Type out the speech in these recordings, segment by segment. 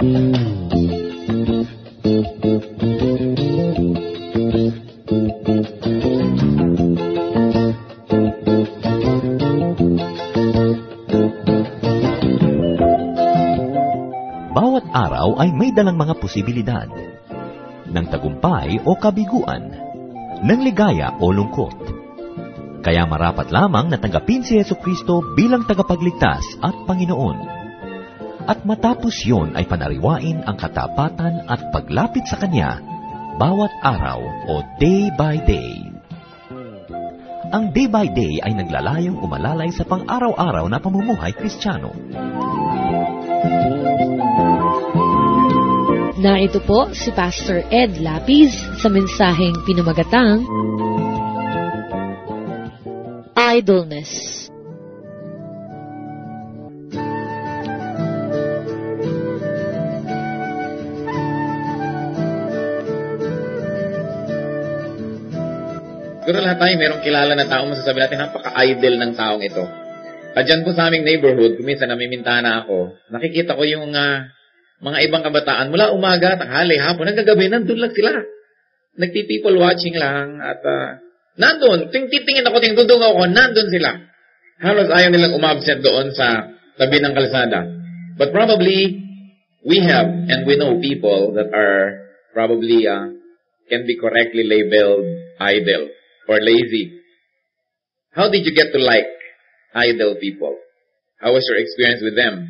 Bawat araw ay may dalang mga posibilidad ng tagumpay o kabiguan, ng ligaya o lungkot. Kaya marapat lamang na tanggapin si Jesucristo bilang tagapagligtas at Panginoon. At matapos yon ay panariwain ang katapatan at paglapit sa Kanya bawat araw o day by day. Ang day by day ay naglalayong umalalay sa pang-araw-araw na pamumuhay Kristiyano. Narito po si Pastor Ed Lapiz sa mensaheng pinamagatang Idleness. Siguro lahat tayo merong kilala na tao, masasabi natin, napaka-idle ng taong ito. At dyan po sa aming neighborhood, kuminsan namimintana ako, nakikita ko yung mga ibang kabataan, mula umaga, tanghali, hapon, nagagabi, nandun lang sila. Nagti-people watching lang, at nandun, titingin ako, tingdudong ako, nandun sila. Halos ayaw nilang umabsent doon sa tabi ng kalsada. But probably, we have, and we know people that are probably, can be correctly labeled idle or lazy. How did you get to like idle people? How was your experience with them?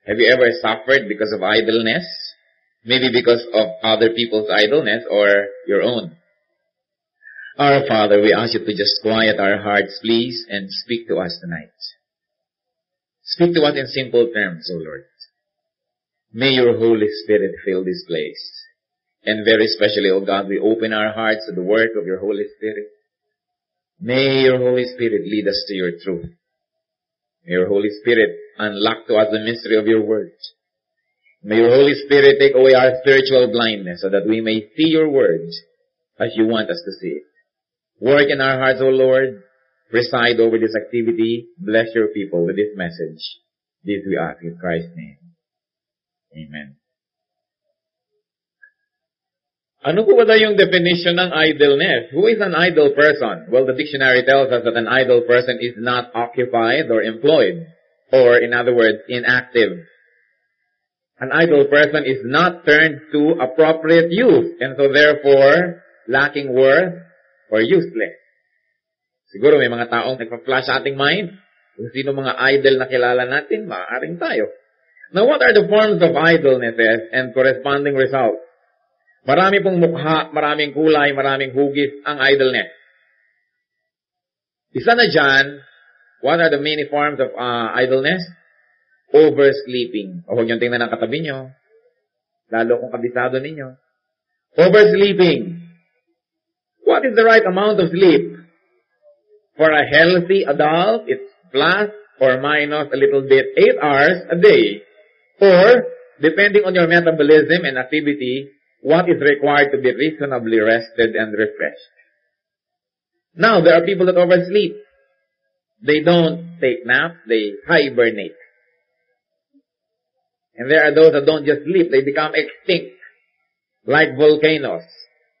Have you ever suffered because of idleness? Maybe because of other people's idleness or your own. Our Father, we ask you to just quiet our hearts, please, and speak to us tonight. Speak to us in simple terms, O Lord. May your Holy Spirit fill this place. And very especially, O God, we open our hearts to the work of your Holy Spirit. May your Holy Spirit lead us to your truth. May your Holy Spirit unlock to us the mystery of your word. May your Holy Spirit take away our spiritual blindness so that we may see your word as you want us to see it. Work in our hearts, O Lord. Preside over this activity. Bless your people with this message. This we ask in Christ's name. Amen. Ano po ba yung definition ng idleness? Who is an idle person? Well, the dictionary tells us that an idle person is not occupied or employed, or in other words, inactive. An idle person is not turned to appropriate use, and so therefore, lacking worth or useless. Siguro may mga taong nagpa-flash sa ating mind. Kung sino mga idle na kilala natin, maaaring tayo. Now, what are the forms of idlenesses and corresponding results? Marami pong mukha, maraming kulay, maraming hugis ang idleness. Isa na dyan, what are the many forms of idleness? Oversleeping. O huwag niyong tingnan ang katabi niyo. Lalo kung kabisado ninyo. Oversleeping. What is the right amount of sleep? For a healthy adult, it's plus or minus a little bit 8 hours a day. Or, depending on your metabolism and activity, what is required to be reasonably rested and refreshed. Now, there are people that oversleep. They don't take naps, they hibernate. And there are those that don't just sleep, they become extinct, like volcanoes,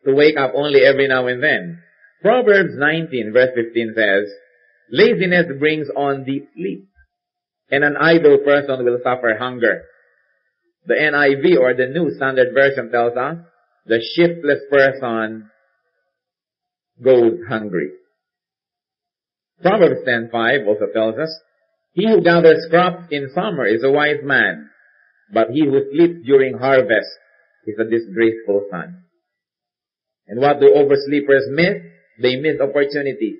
to wake up only every now and then. Proverbs 19 verse 15 says, laziness brings on deep sleep, and an idle person will suffer hunger. The NIV or the New Standard Version tells us, the shiftless person goes hungry. Proverbs 10:5 also tells us, he who gathers crops in summer is a wise man, but he who sleeps during harvest is a disgraceful son. And what do oversleepers miss? They miss opportunities.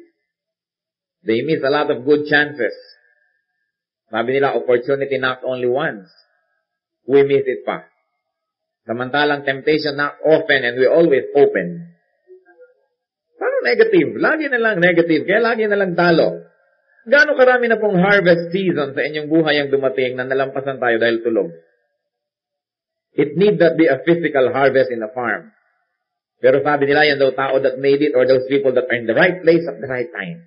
They miss a lot of good chances. Sabi nila, opportunity knocks only once. We miss it pa. Samantalang temptation knocks often and we always open. Parang negative. Lagi na lang negative. Kaya lagi na lang talo. Gaano karami na pong harvest season sa inyong buhay ang dumating na nalampasan tayo dahil tulog? It need not be a physical harvest in a farm. Pero sabi nila, yan daw tao that made it or those people that are in the right place at the right time.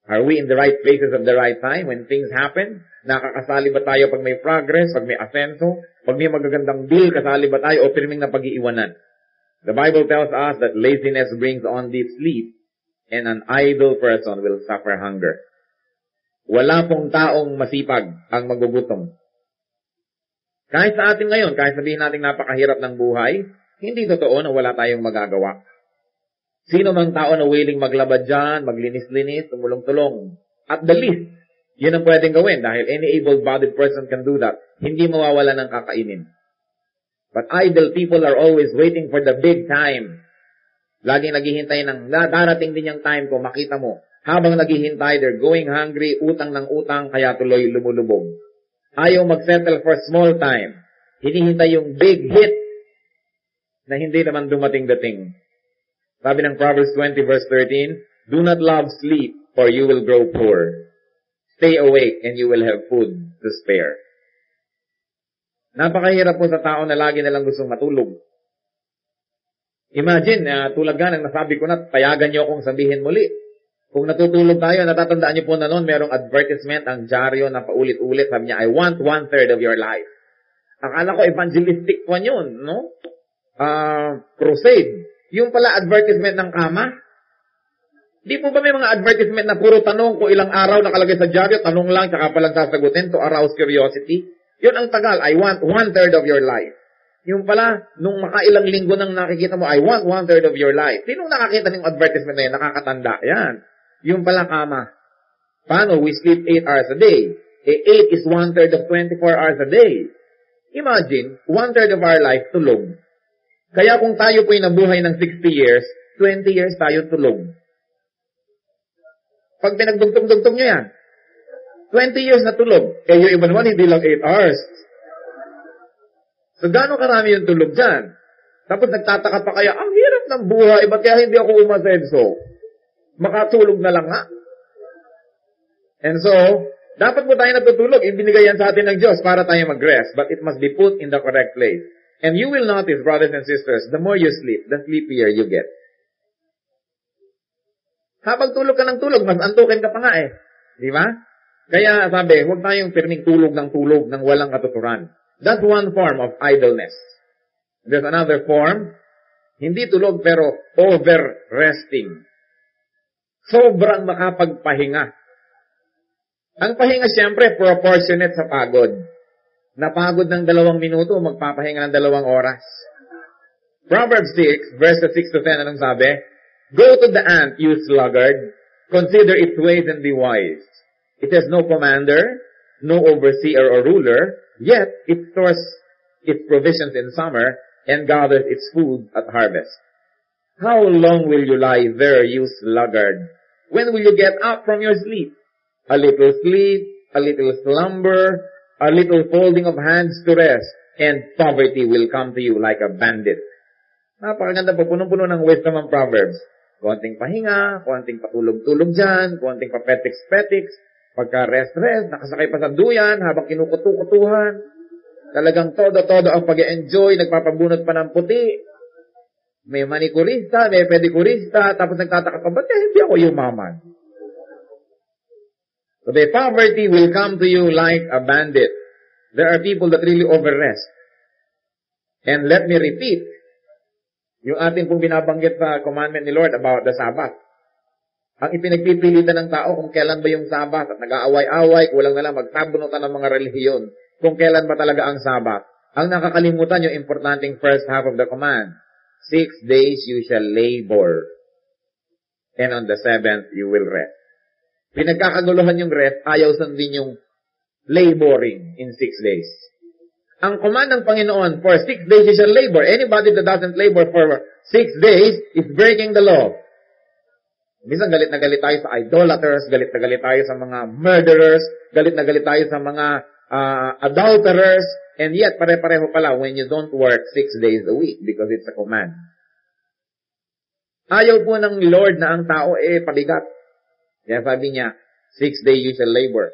Are we in the right places at the right time when things happen? Nakakasali ba tayo pag may progress, pag may asenso, pag may magagandang deal, kasali ba tayo o pirming na pag-iiwanan? The Bible tells us that laziness brings on deep sleep and an idle person will suffer hunger. Wala pong taong masipag ang magugutom. Kahit sa atin ngayon, kahit sabihin natin napakahirap ng buhay, hindi totoo na wala tayong magagawa. Sino mang tao na willing maglaba dyan, maglinis-linis, tumulong-tulong. At the least, yun ang pwedeng gawin dahil any able-bodied person can do that. Hindi mawawala ng kakainin. But idle people are always waiting for the big time. Laging naghihintay ng darating din yung time ko, makita mo. Habang naghihintay, they're going hungry, utang ng utang, kaya tuloy lumulubog. Ayaw mag-settle for small time. Hinihintay yung big hit na hindi naman dumating-dating. Sabi ng Proverbs 20 verse 13, do not love sleep, for you will grow poor. Stay awake, and you will have food to spare. Napakahirap po sa tao na lagi nalang gustong matulog. Imagine, tulad nga ng nasabi ko na, payagan niyo akong sabihin muli. Kung natutulog tayo, natatandaan niyo po na noon, merong advertisement, ang dyaryo na paulit-ulit. Sabi niya, I want 1/3 of your life. Akala ko evangelistic po yun, no? Crusade. Yung pala advertisement ng kama. Di po ba may mga advertisement na puro tanong kung ilang araw nakalagay sa dyaryo, tanong lang, tsaka palang sasagutin to arouse curiosity? Yun ang tagal, I want 1/3 of your life. Yung pala, nung makailang linggo nang nakikita mo, I want 1/3 of your life. Sinong nakakita ng advertisement na yan? Nakakatanda. Yan. Yung pala kama. Paano? We sleep 8 hours a day. 8 is 1/3 of 24 hours a day. Imagine, 1/3 of our life tulog. Kaya kung tayo po'y nabuhay ng 60 years, 20 years tayo tulog. Pag pinagdugtong-dugtong nyo yan, 20 years na tulog. Eh, yung iba naman, hindi lang 8 hours. So, gano'ng karami yung tulog dyan? Tapos nagtataka pa kaya, ang hirap ng buhay, ba't kaya hindi ako umasenso? Makatulog na lang nga. And so, dapat po tayo natutulog. Ibinigay yan sa atin ng Diyos para tayo mag-rest. But it must be put in the correct place. And you will notice, brothers and sisters, the more you sleep, the sleepier you get. Habang tulog ka ng tulog, mas antukin ka pa nga eh. Di ba? Kaya sabi, huwag tayong pirming tulog ng walang katuturan. That's one form of idleness. There's another form, hindi tulog pero over-resting. Sobrang makapagpahinga. Ang pahinga siyempre proportionate sa pagod. Napagod ng 2 minuto, magpapahinga ng 2 oras. Proverbs 6, verses 6 to 10, anong sabi? Go to the ant, you sluggard. Consider its ways and be wise. It has no commander, no overseer or ruler, yet it stores its provisions in summer and gathers its food at harvest. How long will you lie there, you sluggard? When will you get up from your sleep? A little sleep, a little slumber, a little folding of hands to rest, and poverty will come to you like a bandit. Napakaganda po, punong-puno ng wisdom ang Proverbs. Konting pahinga, konting patulog-tulog dyan, konting papetiks-petiks, pagka-rest-rest, nakasakay pa sa duyan, habang kinukutu-kutuhan. Talagang todo-todo ang pag-enjoy, nagpapabunot pa ng puti. May manikurista, may pedikurista, tapos nagtataka pa, ba't hindi ako yumaman? So the poverty will come to you like a bandit. There are people that really overrest. And let me repeat, yung ating pong binabanggit sa commandment ni Lord about the Sabbath. Ang ipinagpipilitan ng tao kung kailan ba yung Sabbath at nag-aaway-away, kulang na lang magsabunutan ng mga relihiyon kung kailan ba talaga ang Sabbath. Ang nakakalimutan yung importanteng first half of the command. 6 days you shall labor, and on the 7th you will rest. Pinagkakaguluhan yung rest, ayaw sundin yung laboring in 6 days. Ang command ng Panginoon, for 6 days you shall labor. Anybody that doesn't labor for 6 days is breaking the law. Minsan galit na galit tayo sa idolaters, galit na galit tayo sa mga murderers, galit na galit tayo sa mga adulterers, and yet pare-pareho pala when you don't work 6 days a week because it's a command. Ayaw po ng Lord na ang tao pabigat. Kaya sabi niya, 6 days you shall labor.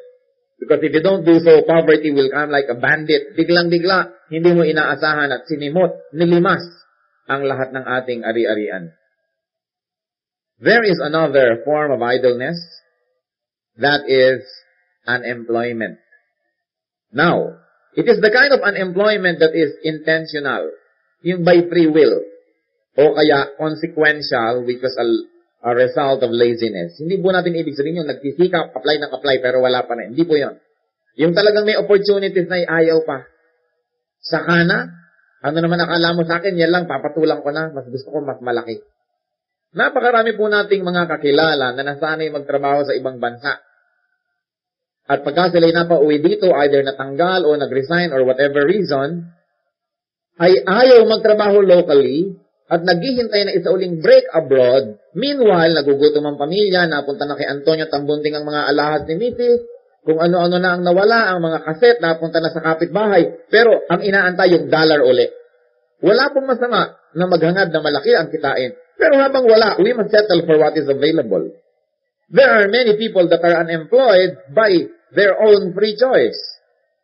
Because if you don't do so, poverty will come like a bandit. Biglang-bigla, hindi mo inaasahan at sinimot, nilimas ang lahat ng ating ari-arian. There is another form of idleness. That is unemployment. Now, it is the kind of unemployment that is intentional, yung by free will, o kaya consequential, which was a result of laziness. Hindi po natin ibig sabihin yung nagsisikap, apply ng apply, pero wala pa na. Hindi po yun. Yung talagang may opportunities na ayaw pa. Saka na, ano naman akala mo sa akin, yan lang, papatulang ko na, mas gusto ko mas malaki. Napakarami po nating mga kakilala na nasanay magtrabaho sa ibang bansa. At pagka sila'y napauwi dito, either natanggal o nag-resign or whatever reason, ay ayaw magtrabaho locally at naghihintay na isa uling break abroad. Meanwhile, nagugutom ang pamilya, napunta na kay Antonio Tambunding ang mga alahas ni Mrs. Kung ano-ano na ang nawala, ang mga kaset, napunta na sa kapitbahay. Pero ang inaantay yung dollar uli. Wala pong masama na maghangad na malaki ang kitain. Pero habang wala, we must settle for what is available. There are many people that are unemployed by their own free choice.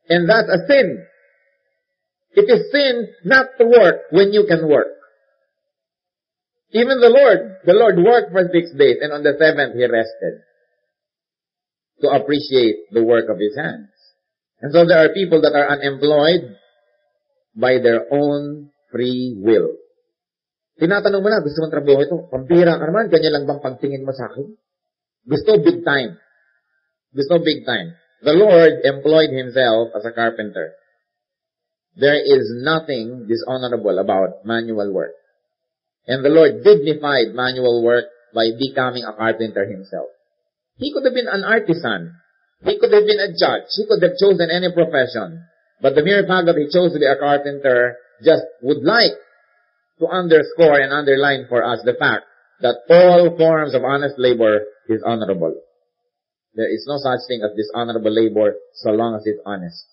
And that's a sin. It is sin not to work when you can work. Even the Lord worked for 6 days, and on the 7th, He rested to appreciate the work of His hands. And so there are people that are unemployed by their own free will. Tinatanong mo na, gusto mong trabaho ito? Pampira ka naman, ganyan lang bang pagtingin mo sa akin? Gusto big time. Gusto big time. The Lord employed Himself as a carpenter. There is nothing dishonorable about manual work. And the Lord dignified manual work by becoming a carpenter Himself. He could have been an artisan. He could have been a judge. He could have chosen any profession. But the mere fact that He chose to be a carpenter just would like to underscore and underline for us the fact that all forms of honest labor is honorable. There is no such thing as dishonorable labor so long as it's honest.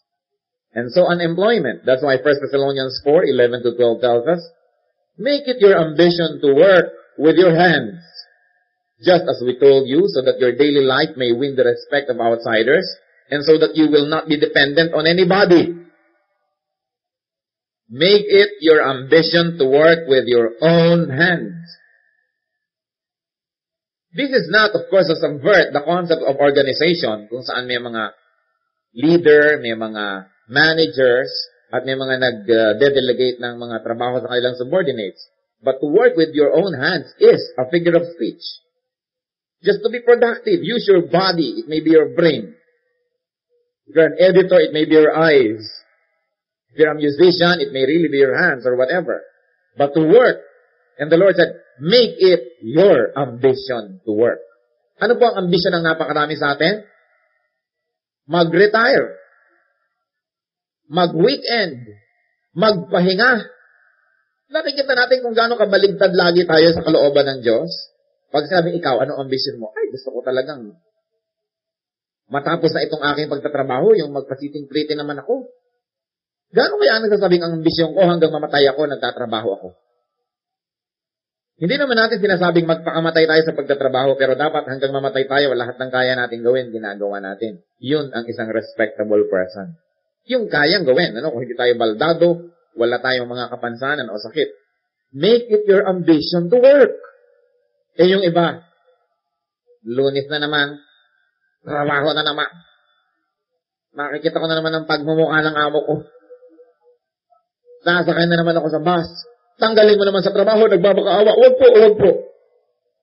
And so unemployment, that's why 1 Thessalonians 4:11-12 tells us, make it your ambition to work with your hands, just as we told you, so that your daily life may win the respect of outsiders, and so that you will not be dependent on anybody. Make it your ambition to work with your own hands. This is not, of course, to subvert the concept of organization, kung saan may mga leader, may mga managers, at may mga nag-delegate ng mga trabaho sa kanilang subordinates. But to work with your own hands is a figure of speech. Just to be productive, use your body. It may be your brain. If you're an editor, it may be your eyes. If you're a musician, it may really be your hands or whatever. But to work, and the Lord said, make it your ambition to work. Ano po ang ambition ng napakarami sa atin? Mag-retire. Mag-weekend. Magpahinga. Nakikita natin kung gaano kabaligtad lagi tayo sa kalooban ng Diyos. Pag sinabing ikaw, ano ambition mo? Ay, gusto ko talagang matapos na itong aking pagtatrabaho, yung magpasiting-pretty naman ako. Gaano kaya ang nagsasabing ang ambisyon ko hanggang mamatay ako, nagtatrabaho ako? Hindi naman natin sinasabing magpakamatay tayo sa pagtatrabaho, pero dapat hanggang mamatay tayo, lahat ng kaya natin gawin, ginagawa natin. Yun ang isang respectable person. Yung kayang gawin, kung hindi tayo baldado, wala tayong mga kapansanan o sakit. Make it your ambition to work. Eh yung iba, Lunes na naman, trabaho na naman. Makikita ko na naman ang pagmumukha ng amo ko. Sasakay na naman ako sa bus. Tanggalin mo naman sa trabaho, nagbabakaawa. Huwag po.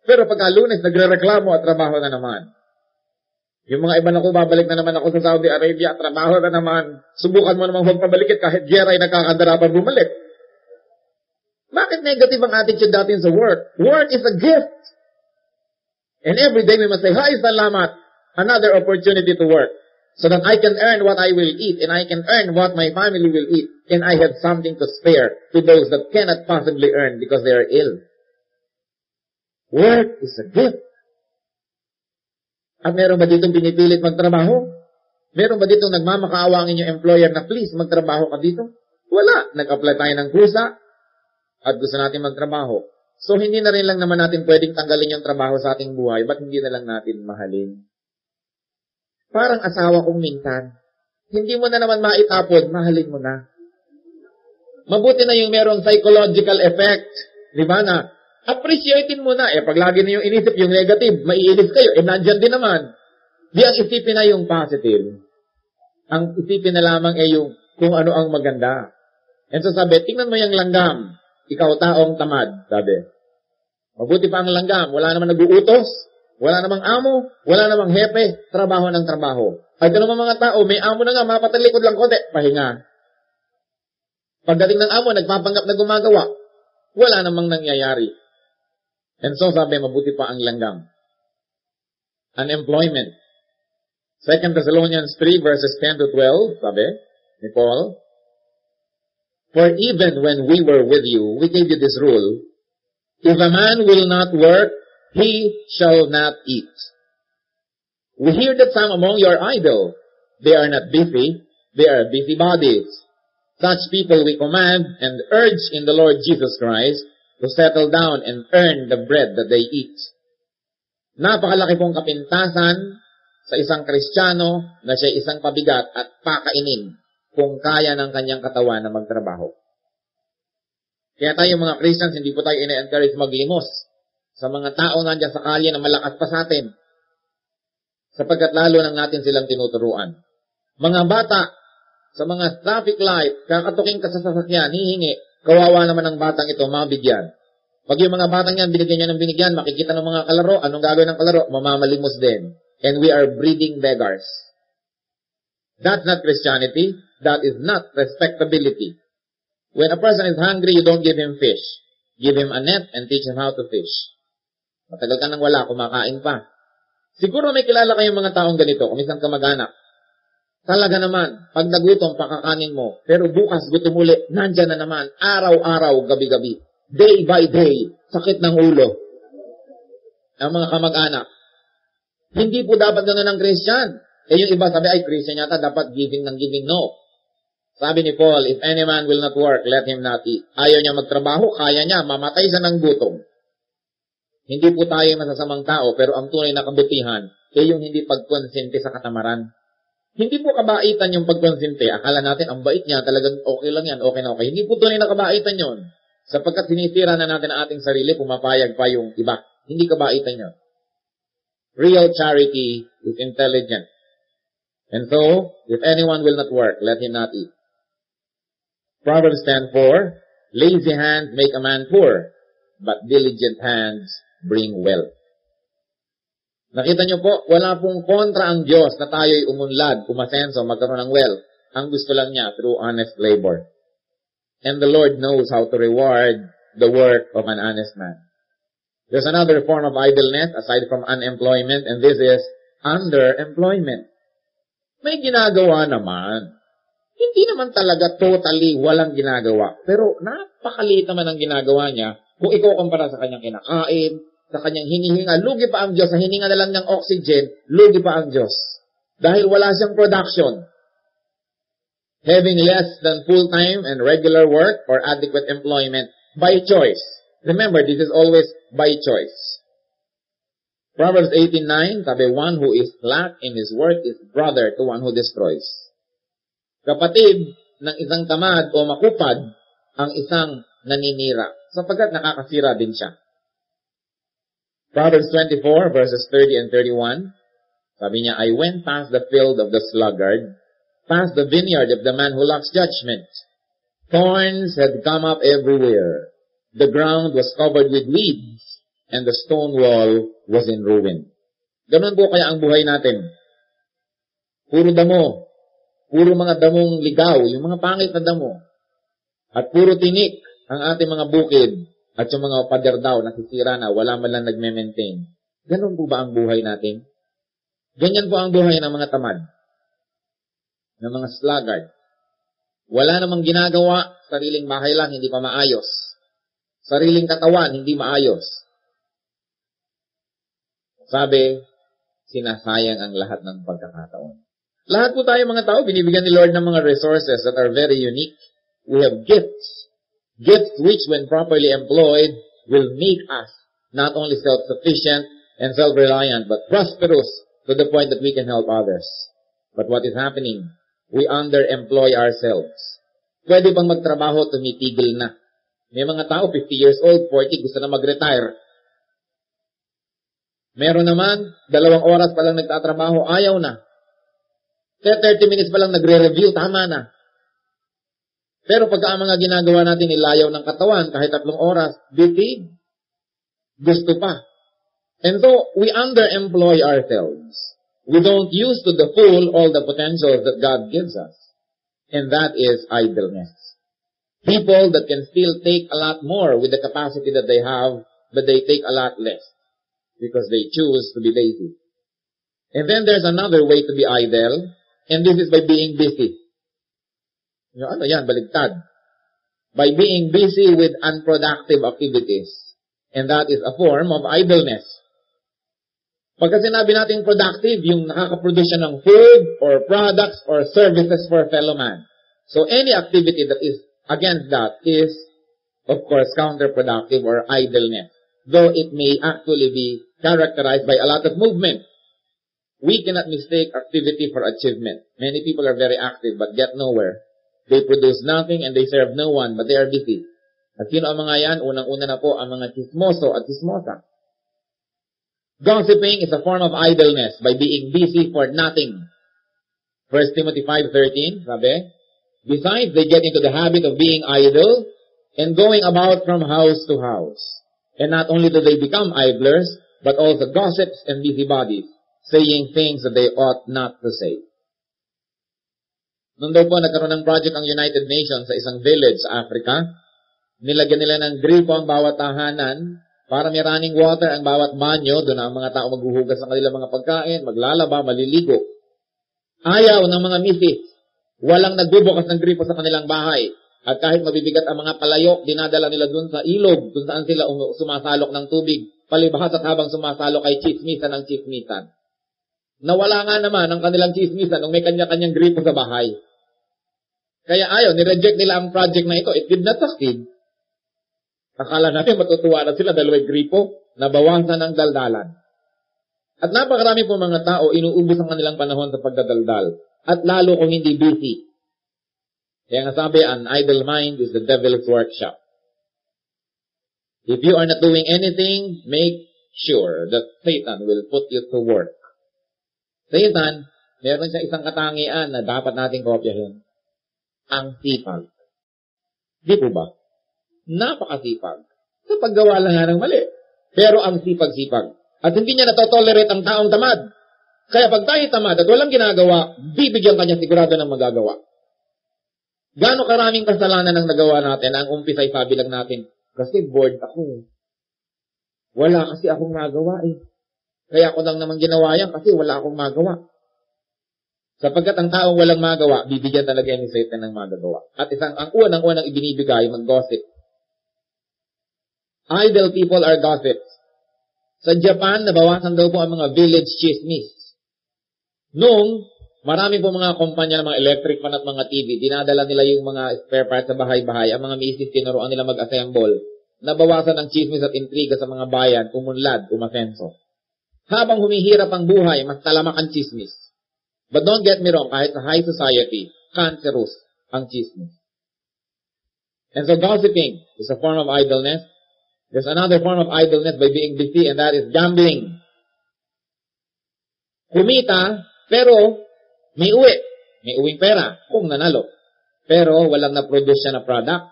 Pero pagka Lunes, nagre-reklamo at trabaho na naman. Yung mga iba na ko, babalik na naman ako sa Saudi Arabia, trabaho na naman. Subukan mo namang huwag pabalikin kahit gera ay nakakandarapan bumalik. Bakit negative ang attitude natin sa work? Work is a gift. And every day we must say, "Hay, salamat. Another opportunity to work. So that I can earn what I will eat, and I can earn what my family will eat, and I have something to spare to those that cannot possibly earn because they are ill." Work is a gift. At meron ba ditong pinipilit magtrabaho? Meron ba ditong nagmamakaawa ang inyong employer na please magtrabaho ka dito? Wala. Nag-apply tayo ng kusa at gusto natin magtrabaho. So hindi na rin lang naman natin pwedeng tanggalin yung trabaho sa ating buhay, ba't hindi na lang natin mahalin? Parang asawa kong minsan. Hindi mo na naman maitapon, mahalin mo na. Mabuti na yung merong psychological effect. Di ba na? Appreciatein mo na. Pag lagi na yung inisip yung negative, maiinis kayo. Nandyan din naman. Di ang isipin na yung positive. Ang isipin na lamang ay yung kung ano ang maganda. And so sabi, tingnan mo yung langgam. Ikaw taong tamad, sabi. Mabuti pa ang langgam. Wala namang nag-uutos. Wala namang amo. Wala namang hepe. Trabaho ng trabaho. Ay, ito naman mga tao, may amo na nga, mapatalikod lang konti. Pahinga. Pagdating ng amo, nagpapanggap na gumagawa. Wala namang nangyayari. And so sabi, mabuti pa ang langgam. Unemployment. 2 Thessalonians 3 verses 10 to 12, sabi ni Paul, for even when we were with you, we gave you this rule, if a man will not work, he shall not eat. We hear that some among you are idle. They are not busy, they are busybodies. Such people we command and urge in the Lord Jesus Christ to settle down and earn the bread that they eat. Napakalaki pong kapintasan sa isang Kristiyano na siya isang pabigat at pakainin kung kaya ng kanyang katawan na magtrabaho. Kaya tayo mga Christians, hindi po tayo ina-encourage maglimos sa mga tao nandiyan sa kalye na malakas pa sa atin, sapagkat lalo nang natin silang tinuturuan. Mga bata, sa mga traffic light, kakatuking ka sa sasakyan, hihingi, kawawa naman ang batang ito, mabigyan. Pag yung mga batang yan, binigyan niya ng binigyan, makikita ng mga kalaro, anong gagawin ng kalaro? Mamamalimos din. And we are breeding beggars. That's not Christianity. That is not respectability. When a person is hungry, you don't give him fish. Give him a net and teach him how to fish. Matagal ka nang wala, kumakain pa. Siguro may kilala kayong mga taong ganito, kung isang kamag-anak. Talaga naman, pag nagutom, pakakanin mo. Pero bukas, gutom uli, nandyan na naman, araw-araw, gabi-gabi. Day by day, sakit ng ulo. Ang mga kamag-anak. Hindi po dapat gano'n ng Christian. Yung iba sabi, ay Christian yata, dapat giving ng giving. No. Sabi ni Paul, if any man will not work, let him not eat. Ayaw niya magtrabaho, kaya niya, mamatay siya ng gutom. Hindi po tayo masasamang tao, pero ang tunay na kabutihan, yung hindi pagkonsente sa katamaran. Hindi po kabaitan yung pagkonsente. Akala natin, ang bait niya, talagang okay lang yan, okay na okay. Hindi po tunay na kabaitan yun. Sapagkat sinisira na natin ang ating sarili, pumapayag pa yung iba. Hindi kabaitan yun. Real charity is intelligent. And so, if anyone will not work, let him not eat. Proverbs 10:4, lazy hands make a man poor, but diligent hands bring wealth. Nakita niyo po, wala pong kontra ang Diyos na tayo'y umunlad, umasenso, magkaroon ng wealth. Ang gusto lang niya through honest labor. And the Lord knows how to reward the work of an honest man. There's another form of idleness aside from unemployment, and this is underemployment. May ginagawa naman. Hindi naman talaga totally walang ginagawa. Pero napakaliit naman ang ginagawa niya kung ikaw kumpara sa kanyang kinakain, sa kanyang hinihinga. Lugi pa ang Diyos. Sa hininga na lang ng oxygen, lugi pa ang Diyos. Dahil wala siyang production. Having less than full-time and regular work or adequate employment by choice. Remember, this is always by choice. Proverbs 18:9, sabi, one who is slack in his work is brother to one who destroys. Kapatid ng isang tamad o makupad ang isang naninira, sapagkat nakakasira din siya. Proverbs 24, verses 30 and 31, sabi niya, I went past the field of the sluggard, past the vineyard of the man who lacks judgment. Thorns had come up everywhere. The ground was covered with weeds, and the stone wall was in ruin. Ganun po kaya ang buhay natin. Puro damo. Puro mga damong ligaw, yung mga pangit na damo. At puro tinik ang ating mga bukid. At yung mga pader daw, nasisira na, wala man lang nagme-maintain. Ganun po ba ang buhay natin? Ganyan po ang buhay ng mga tamad. Ng mga sluggard. Wala namang ginagawa, sariling bahay lang, hindi pa maayos. Sariling katawan, hindi maayos. Sabi, sinasayang ang lahat ng pagkakataon. Lahat po tayo mga tao, binibigyan ni Lord ng mga resources that are very unique. We have gifts. Gifts which, when properly employed, will make us not only self-sufficient and self-reliant, but prosperous to the point that we can help others. But what is happening? We underemploy ourselves. Pwede bang magtrabaho, tumitigil na. May mga tao, 50 years old, 40, gusto na mag-retire. Meron naman, 2 oras pa lang nagtatrabaho, ayaw na. 30 minutes pa lang nagre-review, tama na. Pero pagka ang mga ginagawa natin ilayaw ng katawan, kahit 3 oras, bitig, gusto pa. And so, we underemploy ourselves. We don't use to the full all the potential that God gives us. And that is idleness. People that can still take a lot more with the capacity that they have, but they take a lot less because they choose to be lazy. And then there's another way to be idle, and this is by being busy. Ano yan, baligtad. By being busy with unproductive activities. And that is a form of idleness. Pagka sinabi natin productive, yung nakakaproduce siya ng food or products or services for a fellow man. So any activity that is against that is, of course, counterproductive or idleness. Though it may actually be characterized by a lot of movement. We cannot mistake activity for achievement. Many people are very active but get nowhere. They produce nothing and they serve no one, but they are busy. At sino ang mga yan? Unang-una na po ang mga chismoso at chismosa. Gossiping is a form of idleness by being busy for nothing. 1 Timothy 5:13, sabi, besides, they get into the habit of being idle and going about from house to house. And not only do they become idlers, but also gossips and busybodies, saying things that they ought not to say. Noon daw po nagkaroon ng project ang United Nations sa isang village sa Africa. Nilagyan nila ng gripo ang bawat tahanan para may running water ang bawat banyo. Doon ang mga tao maghuhugas ng kanilang mga pagkain, maglalaba, maliligo. Ayaw ng mga misis. Walang nagbubukas ng gripo sa kanilang bahay. At kahit mabibigat ang mga palayok, dinadala nila doon sa ilog, doon saan sila sumasalok ng tubig. Palibhas at habang sumasalok ay chismisan ang chismisan. Nawala nga naman ang kanilang chismisan nung may kanya-kanyang gripo sa bahay. Kaya ayaw, nireject nila ang project na ito. It did not succeed. Akala natin matutuwa na sila dahil may gripo, nabawasan ang daldalan. At napakarami po mga tao, inuubos ang kanilang panahon sa pagdadaldal. At lalo kung hindi busy. Kaya nga sabi, an idle mind is the devil's workshop. If you are not doing anything, make sure that Satan will put you to work. Satan, meron siya isang katangian na dapat nating kopyahin. Ang sipag. Di po ba? Napakasipag. Sa paggawa lang nga ng mali. Pero ang sipag-sipag. At hindi niya natotolerate ang taong tamad. Kaya pag tayo tamad at walang ginagawa, bibigyan kanya sigurado ng magagawa. Gaano karaming kasalanan ang nagawa natin, ang umpisa ay sabi lang natin, kasi bored ako. Wala kasi akong magawa eh. Kaya ako lang naman ginawa yan kasi wala akong magawa. Sapagkat ang taong walang magawa, bibigyan talaga ni Satan ng magagawa. At ang unang ibinibigay, mag-gossip. Idle people are gossips. Sa Japan, nabawasan daw po ang mga village chismis. Noong marami po mga kumpanya ng mga electric fan at mga TV, dinadala nila yung mga spare parts sa bahay-bahay, ang mga misis tinuruan nila mag-assemble. Nabawasan ang chismis at intriga sa mga bayan, umunlad, umasenso. Habang humihirap ang buhay, mas talamak ang chismis. But don't get me wrong, kahit sa high society, cancerous ang chismis. And so gossiping is a form of idleness. There's another form of idleness by being busy, and that is gambling. Kumita, pero may uwi. May uwing pera kung nanalo. Pero walang na-produce siya na product.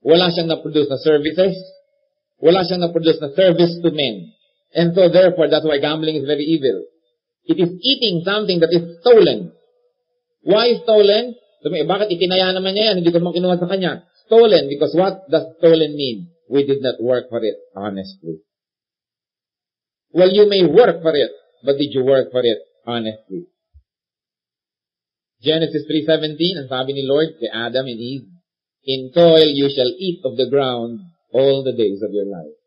Wala siyang na-produce na services. Wala siyang na-produce na service to men. And so therefore, that's why gambling is very evil. It is eating something that is stolen. Why stolen? Sabi, bakit itinaya naman niya yan? Hindi ko naman kinuha sa kanya. Stolen, because what does stolen mean? We did not work for it, honestly. Well, you may work for it, but did you work for it, honestly? Genesis 3:17, ang sabi ni Lord kay Adam and Eve, in toil you shall eat of the ground all the days of your life.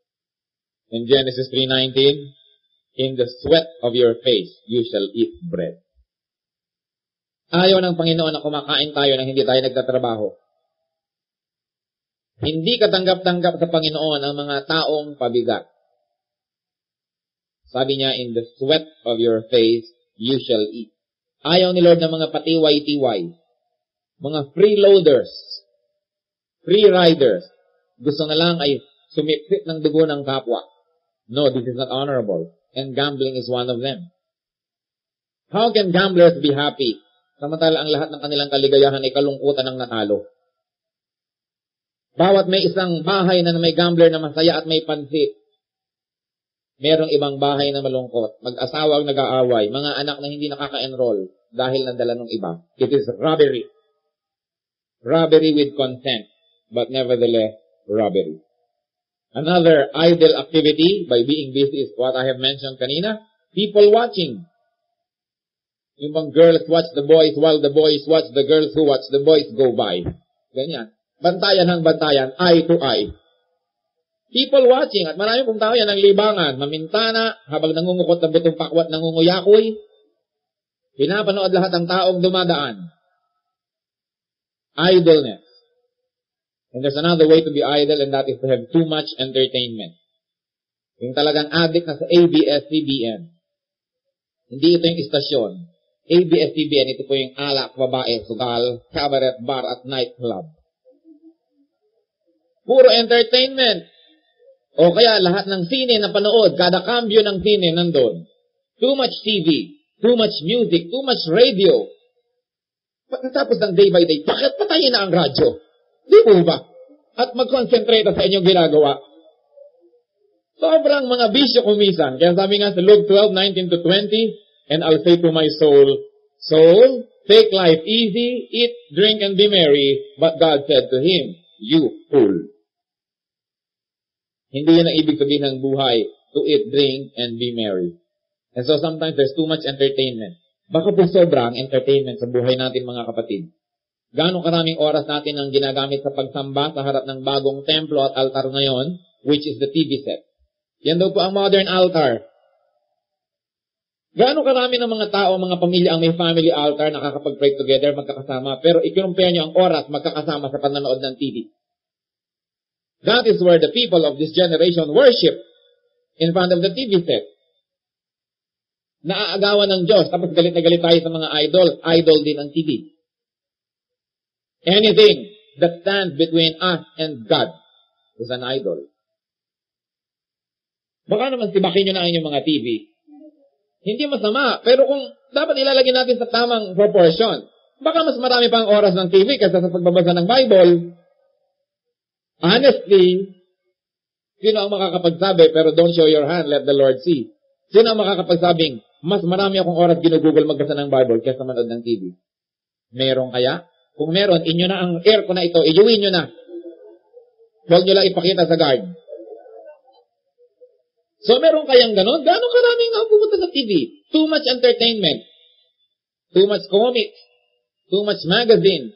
In Genesis 3:19, in the sweat of your face you shall eat bread. Ayaw ng Panginoon na kumakain tayo nang hindi tayo nagtatrabaho. Hindi katanggap-tanggap sa Panginoon ang mga taong pabigat. Sabi niya, in the sweat of your face you shall eat. Ayaw ni Lord ng mga patiway-tiway, mga freeloaders, free riders. Gusto na lang ay sumipsip ng dugo ng kapwa. No, this is not honorable. and gambling is one of them. How can gamblers be happy? Samantala ang lahat ng kanilang kaligayahan ay kalungkutan ng natalo. Bawat may isang bahay na may gambler na masaya at may pansit, merong ibang bahay na malungkot, mag-asawang nag-aaway, mga anak na hindi nakaka-enroll dahil nadala ng iba. It is robbery. Robbery with consent, but nevertheless, robbery. Another idle activity by being busy is what I have mentioned kanina, people watching. Yung bang girls watch the boys while the boys watch the girls who watch the boys go by. Ganyan. Bantayan ng bantayan, eye to eye. People watching, at marami pong tao yan ang libangan, mamintana, habang nangungukot ng butong pakwat, nangunguyakoy. Pinapanood lahat ng taong dumadaan. Idleness. And there's another way to be idle, and that is to have too much entertainment. Yung talagang addict na sa ABS-CBN. Hindi ito yung istasyon. ABS-CBN, ito po yung alak, babae, sugal, cabaret, bar, at nightclub. Puro entertainment. O kaya lahat ng sine na panood, kada kambyo ng sine nandun. Too much TV, too much music, too much radio. Pagkatapos ng day by day, bakit patayin na ang radyo? Di po ba? At mag-concentrate sa inyong ginagawa. Sobrang mga bisyo kumisan. Kaya sabi nga sa Luke 12:19-20, and I'll say to my soul, soul, take life easy, eat, drink, and be merry. But God said to him, you fool. Hindi yan ang ibig sabihin ng buhay, to eat, drink, and be merry. And so sometimes there's too much entertainment. Baka po sobrang entertainment sa buhay natin mga kapatid. Gaano karaming oras natin ang ginagamit sa pagsamba sa harap ng bagong templo at altar ngayon, which is the TV set. Yan daw po ang modern altar. Gaano karami ng mga tao, mga pamilya ang may family altar, nakakapag-pray together, magkakasama, pero ikinumpaya nyo ang oras magkakasama sa panonood ng TV. That is where the people of this generation worship in front of the TV set. Naaagawan ng Diyos, tapos galit na galit tayo sa mga idol. Idol din ang TV. Anything that stands between us and God is an idol. Baka naman sibakin nyo na ang inyong mga TV. Hindi masama, pero kung dapat ilalagay natin sa tamang proportion, baka mas marami pang oras ng TV kaysa sa pagbabasa ng Bible. Honestly, sino ang makakapagsabi, pero don't show your hand, let the Lord see. Sino ang makakapagsabing, mas marami akong oras ginugugol magbasa ng Bible kaysa manood ng TV? Meron kaya? Kung meron, inyo na ang aircon na ito, iyuwin nyo na. Huwag nyo lang ipakita sa guard. So meron kayang ganon? Gano'ng karaming pumunta sa TV? Too much entertainment. Too much comics. Too much magazine.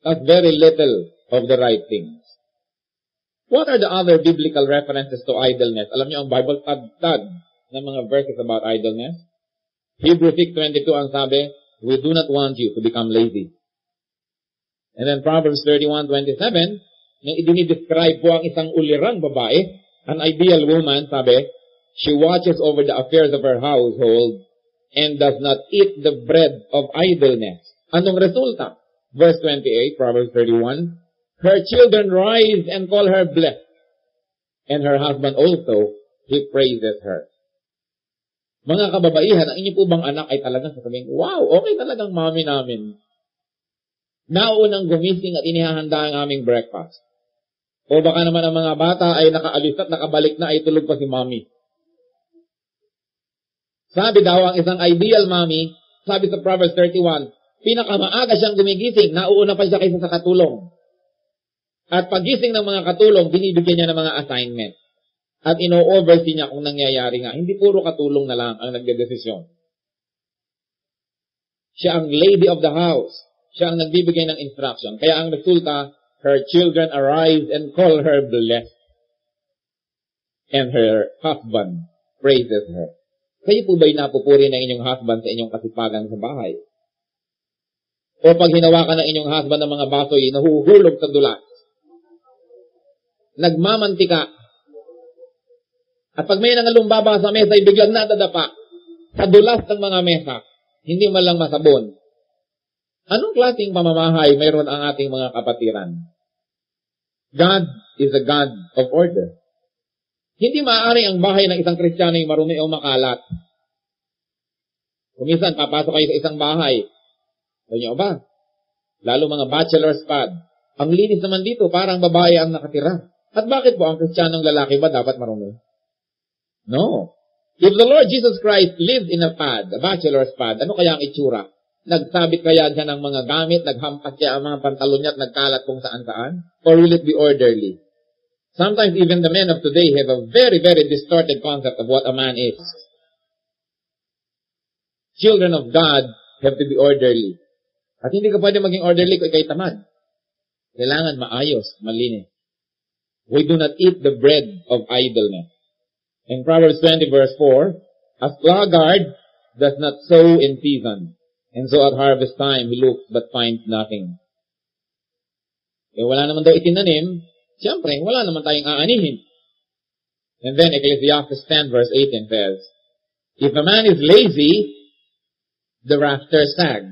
But very little of the right things. What are the other biblical references to idleness? Alam niyo ang Bible tag ng mga verses about idleness? Hebrews 6:22 ang sabi, we do not want you to become lazy. And then Proverbs 31:27, nang idinidescribe po ang isang ulirang babae, an ideal woman, sabi, she watches over the affairs of her household and does not eat the bread of idleness. Anong resulta? Verse 28, Proverbs 31, her children rise and call her blessed, and her husband also, he praises her. Mga kababaihan, ang inyo po bang anak ay talagang sasabihin, wow, okay talagang mami namin. Naunang gumising at inihahanda ang aming breakfast. O baka naman ang mga bata ay nakaalis at nakabalik na ay tulog pa si mami. Sabi daw ang isang ideal mami, sabi sa Proverbs 31, pinakamaaga siyang gumigising, nauuna pa siya kaysa sa katulong. At pagising ng mga katulong, binibigyan niya ng mga assignment. At ino-oversee niya kung nangyayari nga. Hindi puro katulong na lang ang nagdedesisyon. Siya ang lady of the house. Siya ang nagbibigay ng instruction. Kaya ang resulta, her children arise and call her blessed. And her husband praises her. Kayo po ba'y napupuri ng inyong husband sa inyong kasipagan sa bahay? O pag hinawakan ng inyong husband ng mga basoy, nahuhulog sa dulas. Nagmamantika. At pag may nangalumbaba sa mesa, ay biglang nadadapa sa dulas ng mga mesa. Hindi man lang masabon. Anong klaseng pamamahay mayroon ang ating mga kapatiran? God is a God of order. Hindi maaari ang bahay ng isang Kristiyano ay marumi o makalat. Kung minsan, papasok kayo sa isang bahay. Alam niyo ba? Lalo mga bachelor's pad. Ang linis naman dito, parang babae ang nakatira. At bakit po ang Kristiyanong lalaki ba dapat marumi? No. If the Lord Jesus Christ lived in a pad, a bachelor's pad, ano kaya ang itsura? Nagsabit kaya siya ng mga gamit, naghampas siya ang mga pantalon niya at nagkalat kung saan-saan? Or will it be orderly? Sometimes even the men of today have a very, very distorted concept of what a man is. Children of God have to be orderly. At hindi ka pwede maging orderly kung ikay tamad. Kailangan maayos, malinis. We do not eat the bread of idleness. In Proverbs 20 verse 4, a sluggard does not sow in season, and so at harvest time he looks but finds nothing. Wala naman daw itinanim, siyempre, wala naman tayong aanihin. And then Ecclesiastes 10 verse 18 says, if a man is lazy, the rafters sag.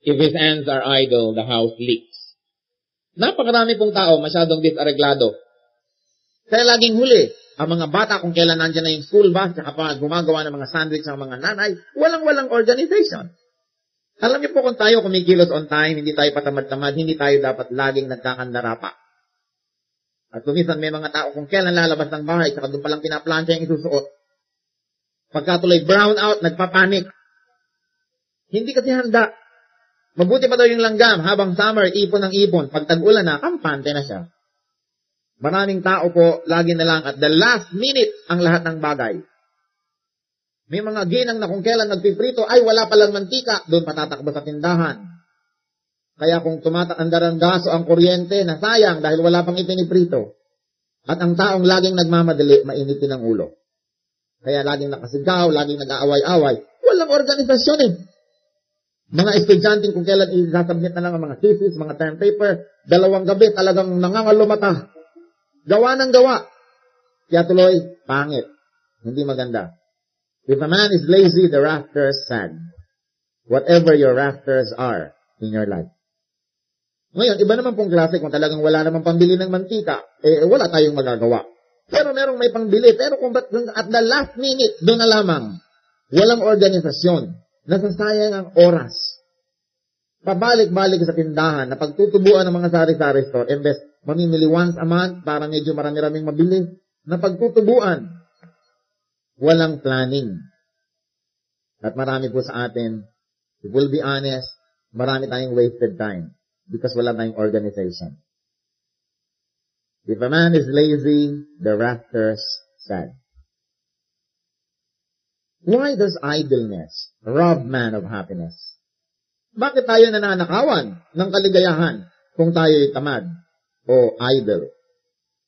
If his hands are idle, the house leaks. Napakarami pong tao masyadong disareglado. Kaya laging huli, ang mga bata kung kailan nandiyan na yung school bus, saka pa gumagawa ng mga sandwich ng mga nanay, walang organization. Alam niyo po kung tayo kumikilos on time, hindi tayo patamad-tamad, hindi tayo dapat laging nagkakandara pa. At kumisan may mga tao kung kailan lalabas ng bahay, saka doon palang pinaplansya yung isusuot. Pagkatuloy brown out, nagpapanik. Hindi kasi handa. Mabuti pa daw yung langgam, habang summer, ipon ng ipon. Pag tag-ulan na, kampante na siya. Maraming tao po, lagi na lang at the last minute ang lahat ng bagay. May mga ginang na kung kailan nagpiprito, ay wala palang mantika, doon patatakbo sa tindahan. Kaya kung tumatakandar ang gaso ang kuryente, nasayang dahil wala pang ipiniprito. At ang taong laging nagmamadali, mainitin ang ulo. Kaya laging nakasigaw, laging nag-aaway-away. Walang organisasyon eh. Mga estudyante kung kailan isasubmit na lang ang mga thesis, mga term paper, 2 gabi talagang nangangalumata. Gawa ng gawa. Kaya tuloy, pangit. Hindi maganda. If a man is lazy, the rafters sag. Whatever your rafters are in your life. Ngayon, iba naman pong klase kung talagang wala namang pambili ng mantika, wala tayong magagawa. Pero merong may pangbili. Pero kung at the last minute, doon na lamang, walang organisasyon. Nasasayang ang oras. Pabalik-balik sa tindahan na pagtutubuan ng mga sari-sari store, imbes mamimili once a month para medyo marami-raming mabili, na pagtutubuan, walang planning. At marami po sa atin, if we'll be honest, marami tayong wasted time because wala tayong organization. If a man is lazy, the rafters sag. Why does idleness rob man of happiness? Bakit tayo nananakawan ng kaligayahan kung tayo'y tamad o idle?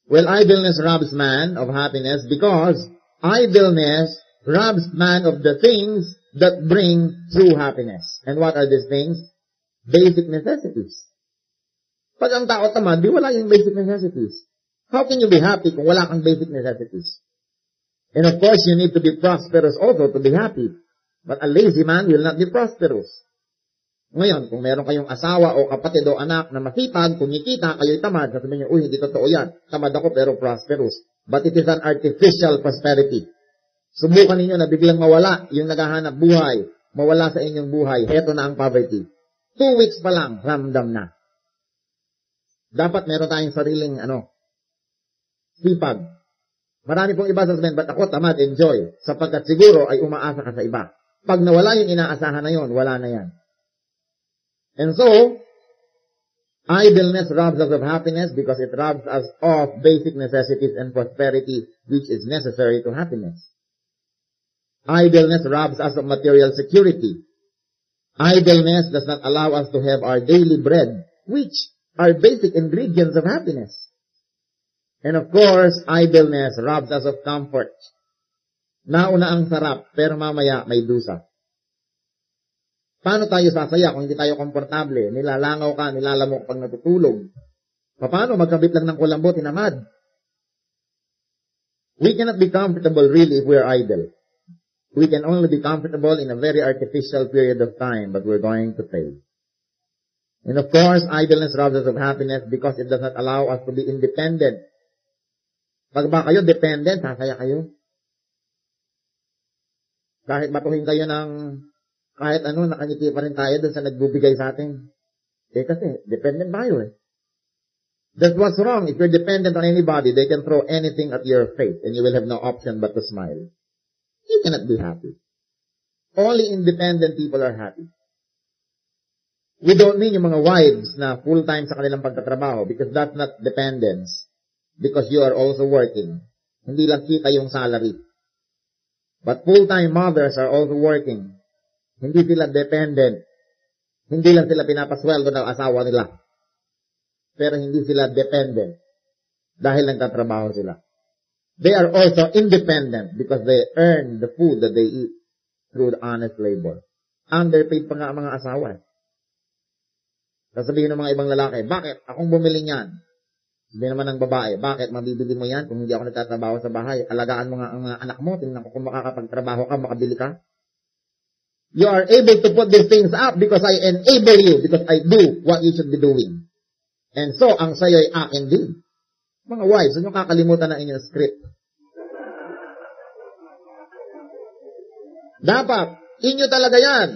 Well, idleness robs man of happiness because idleness robs man of the things that bring true happiness. And what are these things? Basic necessities. Pag ang tao tamad, di wala yung basic necessities. How can you be happy kung wala kang basic necessities? And of course, you need to be prosperous also to be happy. But a lazy man will not be prosperous. Ngayon, kung meron kayong asawa o kapatid o anak na masipag, kumikita, kayo'y tamad, sasabihin niyo, hindi totoo yan. Tamad ako pero prosperous. But it is an artificial prosperity. Subukan ninyo na biglang mawala yung naghahanap buhay, mawala sa inyong buhay. Heto na ang poverty. 2 weeks pa lang, ramdam na. Dapat meron tayong sariling, sipag. Marami pong iba sasabihin, ba't ako tamad, enjoy, sapagkat siguro ay umaasa ka sa iba. Pag nawala yung inaasahan na yon, wala na yan. And so, idleness robs us of happiness because it robs us of basic necessities and prosperity which is necessary to happiness. Idleness robs us of material security. Idleness does not allow us to have our daily bread, which are basic ingredients of happiness. And of course, idleness robs us of comfort. Nauna ang sarap, pero mamaya may dusa. Paano tayo sasaya kung hindi tayo komportable? Nilalangaw ka, nilalamok pag natutulog. Paano magkabit lang ng kulambo, tinamad? We cannot be comfortable really if we are idle. We can only be comfortable in a very artificial period of time, but we're going to fail. And of course, idleness robs us of happiness because it does not allow us to be independent. Pag ba kayo dependent, sasaya kayo. Kahit batuhin kayo ng kahit ano, nakangiti pa rin tayo doon sa nagbubigay sa atin. Kasi, dependent tayo That's what's wrong. If you're dependent on anybody, they can throw anything at your face and you will have no option but to smile. You cannot be happy. Only independent people are happy. We don't mean yung mga wives na full-time sa kanilang pagtatrabaho because that's not dependence. Because you are also working. Hindi lang kita yung salary. But full-time mothers are also working. Hindi sila dependent. Hindi lang sila pinapasweldo ng asawa nila. Pero hindi sila dependent dahil nagtatrabaho sila. They are also independent because they earn the food that they eat through the honest labor. Underpaid pa nga ang mga asawa. Sasabihin ng mga ibang lalaki, bakit? Akong bumili niyan. Sabihin naman ng babae, bakit? Mabibili mo yan kung hindi ako nagtatrabaho sa bahay. Alagaan mo nga ang mga anak mo. Tingnan ko kung makakapagtrabaho ka, makabili ka. You are able to put these things up because I enable you, because I do what you should be doing. And so, ang sayo ay akin din. Mga wives, huwag nyo kakalimutan ng inyong script. Dapat, inyo talaga yan.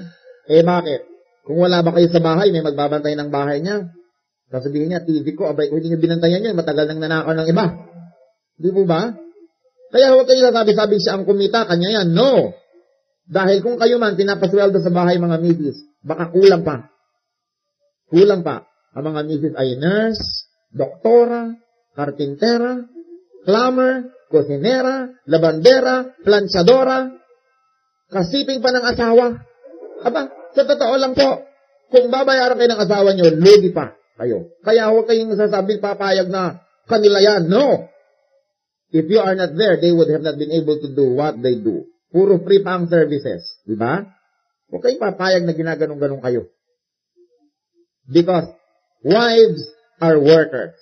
Bakit? Kung wala ba kayo sa bahay, may magbabantay ng bahay niya. Sasabihin niya, TV ko, abay, kung hindi nyo binantayan yun, matagal nang nanakaw ng iba. Di po ba? Kaya huwag kayo sabi siya ang kumita, kanya yan. No! Dahil kung kayo man, pinapasweldo sa bahay mga misis, baka kulang pa. Kulang pa. Ang mga misis ay nurse, doktora, karpintera, plumber, kusinera, labandera, planchadora, kasiping pa ng asawa. Aba, sa totoo lang po, kung babayaran kayo ng asawa nyo, lugi pa kayo. Kaya huwag kayong sasabing papayag na kanila yan. No! If you are not there, they would have not been able to do what they do. Puro free pa ang services. Diba? Huwag kayong papayag na ginaganong-ganong kayo. Because wives are workers.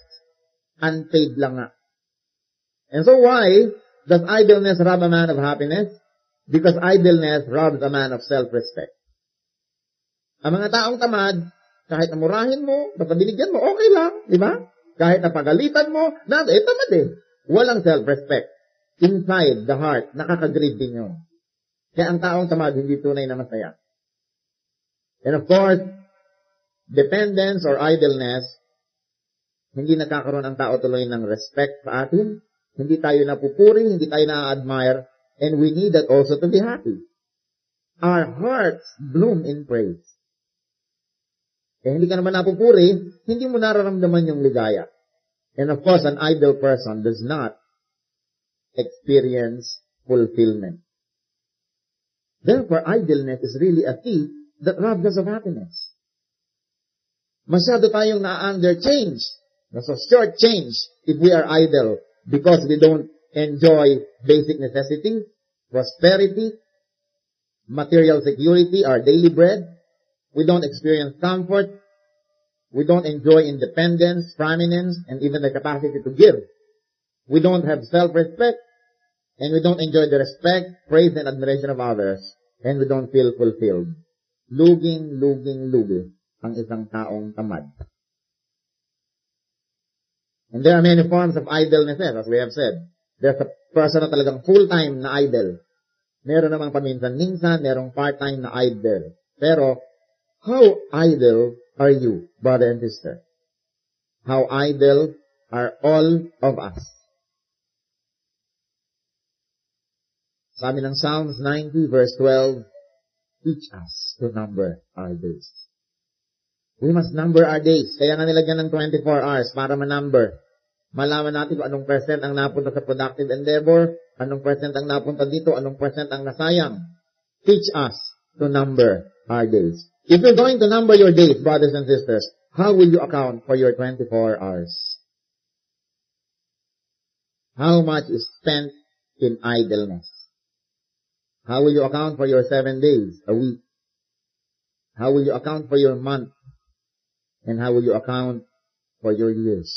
Unpaid lang nga. And so why does idleness rob a man of happiness? Because idleness robs a man of self-respect. Ang mga taong tamad, kahit namurahin mo, basta binigyan mo, okay lang. Diba? Kahit napagalitan mo, tamad Walang self-respect. Inside the heart, nakaka-grieve din yun. Kaya ang taong tamad, hindi tunay na masaya. And of course, dependence or idleness, hindi nakakaroon ang tao tuloy ng respect sa atin. Hindi tayo napupuri, hindi tayo na-admire, and we need that also to be happy. Our hearts bloom in praise. Hindi ka naman napupuri, hindi mo nararamdaman yung ligaya. And of course, an idle person does not experience fulfillment. Therefore, idleness is really a thief that robs us of happiness. Masyado tayong na-underchange, short-change if we are idle because we don't enjoy basic necessities, prosperity, material security, our daily bread. We don't experience comfort. We don't enjoy independence, prominence, and even the capacity to give. We don't have self-respect, and we don't enjoy the respect, praise, and admiration of others, and we don't feel fulfilled. Lugi ang isang taong tamad. And there are many forms of idleness, as we have said. There's a person na talagang full-time na idle. Meron namang paminsan-minsan, merong part-time na idle. Pero, how idle are you, brother and sister? How idle are all of us? Sabi ng Psalms 90 verse 12, teach us to number our days. We must number our days. Kaya nga nilagyan ng 24 hours para manumber. Malaman natin kung anong percent ang napunta sa productive endeavor, anong percent ang napunta dito, anong percent ang nasayang. Teach us to number our days. If you're going to number your days, brothers and sisters, how will you account for your 24 hours? How much is spent in idleness? How will you account for your 7 days a week? How will you account for your month? And how will you account for your years?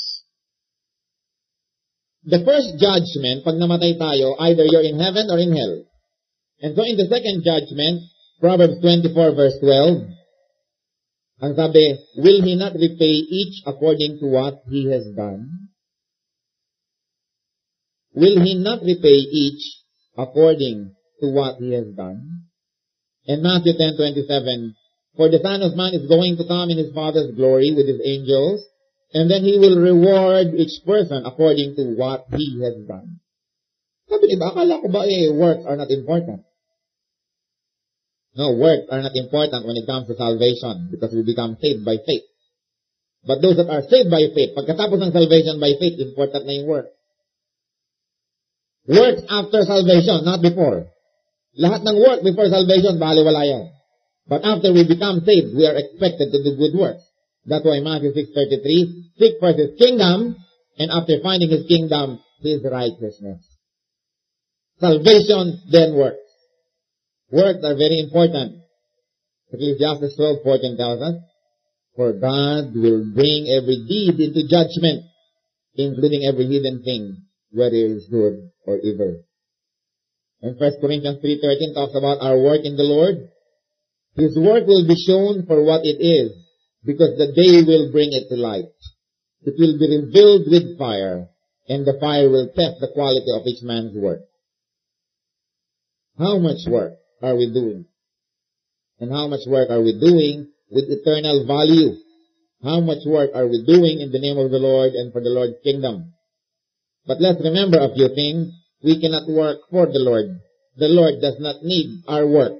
The first judgment, pag namatay tayo, either you're in heaven or in hell. And so in the second judgment, Proverbs 24 verse 12, ang sabi, will he not repay each according to what he has done? will he not repay each according to what he has done? And Matthew 10:27, for the Son of Man is going to come in his Father's glory with his angels, and then he will reward each person according to what he has done. Sabi niba, akala ko ba works are not important? No, works are not important when it comes to salvation because we become saved by faith. But those that are saved by faith, pagkatapos ng salvation by faith, important na yung work. Works after salvation, not before. Lahat ng work before salvation, baliwala yan. But after we become saved, we are expected to do good works. That's why Matthew 6:33, seek first his kingdom, and after finding his kingdom, his righteousness. Salvation, then works. Works are very important. Ecclesiastes 12:14 tells us, for God will bring every deed into judgment, including every hidden thing, whether it is good or evil. And 1 Corinthians 3:13 talks about our work in the Lord. His work will be shown for what it is, because the day will bring it to light. It will be revealed with fire, and the fire will test the quality of each man's work. How much work are we doing? And how much work are we doing with eternal value? How much work are we doing in the name of the Lord and for the Lord's kingdom? But let's remember a few things. We cannot work for the Lord. The Lord does not need our work.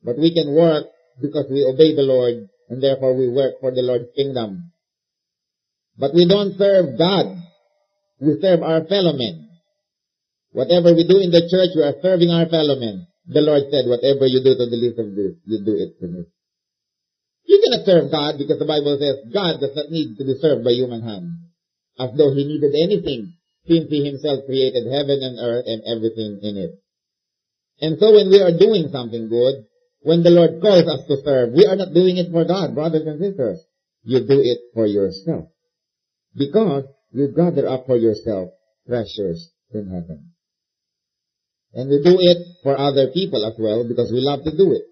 But we can work because we obey the Lord, and therefore we work for the Lord's kingdom. But we don't serve God. We serve our fellow men. Whatever we do in the church, we are serving our fellow men. The Lord said, whatever you do to the least of this, you do it to me. You cannot serve God because the Bible says God does not need to be served by human hands, as though he needed anything, since he himself created heaven and earth and everything in it. And so when we are doing something good, when the Lord calls us to serve, we are not doing it for God, brothers and sisters. You do it for yourself. Because you gather up for yourself treasures in heaven. And we do it for other people as well because we love to do it.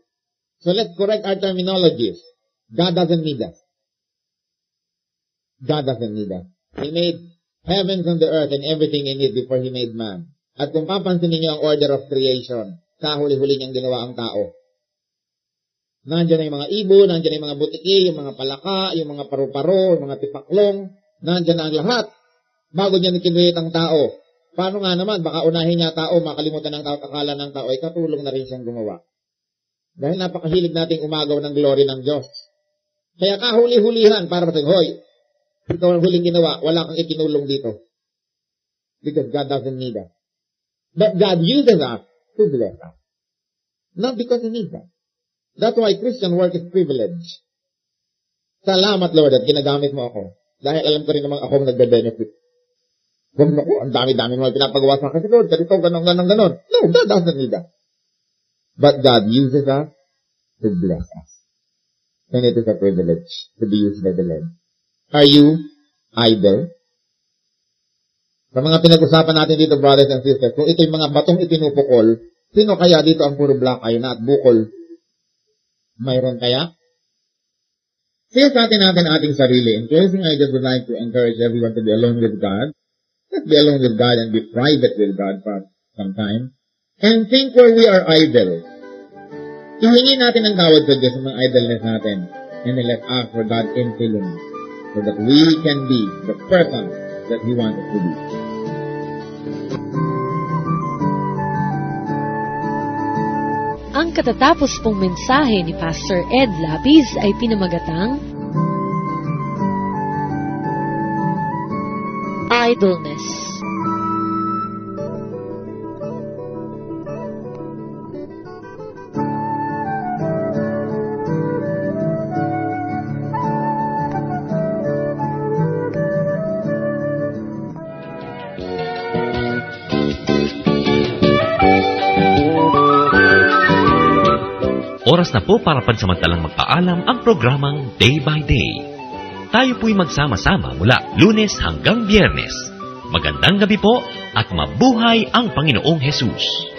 So let's correct our terminologies. God doesn't need us. God doesn't need us. He made heavens and the earth and everything in it before He made man. At kung papansin niyo ang order of creation, sa huli-huli niyang ginawa ang tao. Nandiyan na yung mga ibon, nandiyan na yung mga butiki, yung mga palaka, yung mga paru-paro, yung mga tipaklong, nandiyan na ang lahat. Bago niya nikinulit ang tao. Paano nga naman, baka unahin niya tao, makalimutan ng tao, akala ng tao, ay katulong na rin siyang gumawa. Dahil napakahilig nating umagaw ng glory ng Diyos. Kaya kahuli-hulihan para sa hoy, ikaw ang huling ginawa, wala kang ikinulong dito. Because God doesn't need us. But God uses us to bless us. Not because He needs us. That's why Christian work is privilege. Salamat, Lord, at ginagamit mo ako. Dahil alam ko rin naman ako nagbe-benefit. Kung naku, ang dami-dami mo pinapagawa sa akin, Lord, ganito, ganon. No, God doesn't need us. But God uses us to bless us. And it is a privilege to be used by the Lord. Are you idle? Sa mga pinag-usapan natin dito, brothers and sisters, kung ito yung mga batong ipinupukol, sino kaya dito ang puro black eye na at bukol? Mayroon kaya? Kaya sa atin ating sarili. In closing, I just would like to encourage everyone to be alone with God. Let's be alone with God and be private with God for some time. And think where we are idle. Ihingi natin ang tawad sa Diyos sa mga idleness natin. And then let's ask for God's influence so that we can be the person that He wants us to be. Ang katatapos pong mensahe ni Pastor Ed Lapiz ay pinamagatang Idleness. Oras na po para pansamantalang magpaalam ang programang Day by Day. Tayo po'y magsama-sama mula Lunes hanggang Biyernes. Magandang gabi po at mabuhay ang Panginoong Hesus.